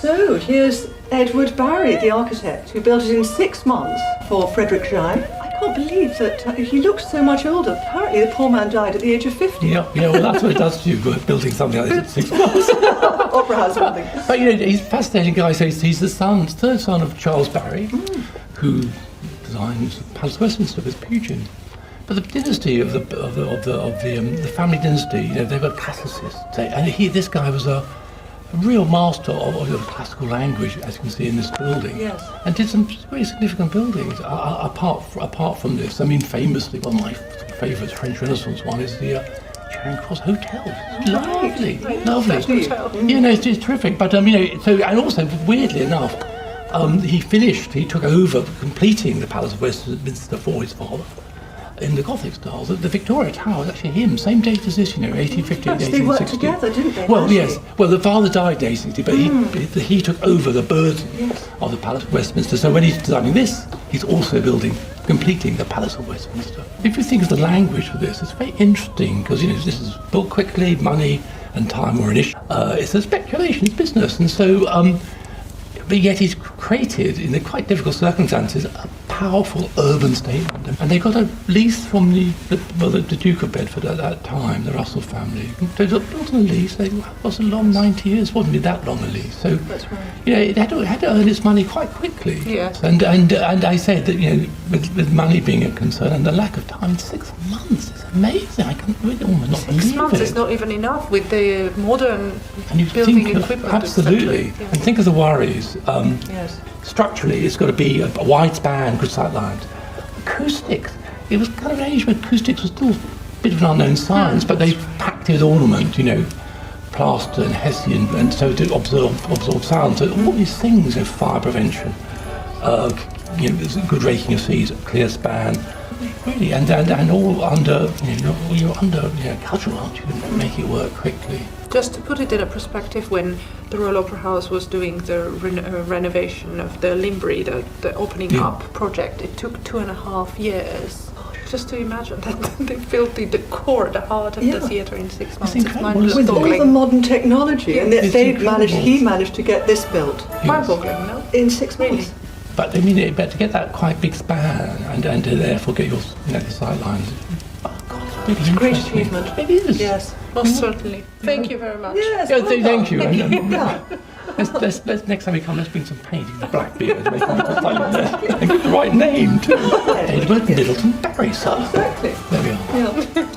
So here's Edward Barry, the architect, who built it in 6 months for Frederick Schein. I can't believe that he looks so much older. Apparently the poor man died at the age of 50. Yeah, well that's what it does to you, building something like this in 6 months. Opera house building. But he's a fascinating guy. So he's the third son of Charles Barry, who designed Palace of Westminster with Pugin. But the dynasty of the family dynasty, they were classicists. And this guy was a real master of the classical language, as you can see in this building. Yes. And did some very significant buildings. Apart from this, I mean, famously, one of my favourite French Renaissance one is the Charing Cross Hotel. It's lovely. It's terrific. But and also weirdly enough, he took over completing the Palace of Westminster for his father in the Gothic style. The Victoria Tower is actually him, same date as this, 1850 and 1860. They worked together, didn't they? Well, yes. Well, the father died in 1860, but he took over the burden of the Palace of Westminster. So when he's designing this, he's also completing the Palace of Westminster. If you think of the language for this, it's very interesting because this is built quickly, money and time were an issue. It's a speculation business, and so. But yet he's created, in the quite difficult circumstances, a powerful urban statement. And they got a lease from the Duke of Bedford at that time, the Russell family. They built on a lease. It was a long 90 years. It wasn't that long a lease. So, that's right. It had to earn its money quite quickly. Yes. And I said that, with money being a concern and the lack of time, 6 months is amazing. I can really almost not believe it. 6 months is not even enough with the modern building equipment. Absolutely. Yeah. And think of the worries. Yes. Structurally, it's got to be a wide span, good sight lines. Acoustics, it was kind of an age where acoustics was still a bit of an unknown science, but they packed it with ornament, plaster and hessian, and so to absorb sound. So all these things, fire prevention, there's good raking of seas, clear span, really, and all under, you're under cultural art, you can make it work quickly. Just to put it in a perspective, when the Royal Opera House was doing the renovation of the Limbri, the opening up project, it took 2.5 years. Just to imagine that they built the core, the heart of the theatre in 6 months. It's with all the modern technology, and he managed to get this built. Mind-boggling, no? In 6 months. But to get that quite big span and to therefore get your the sight lines. It's a great achievement. It is. Yes. Most certainly. Thank you very much. Yes. Thank you. Let's next time we come, let's bring some paint in the Blackbeard and make it look like and get the right name too. Edward Middleton Barry, sir. Exactly. There we are. Yeah.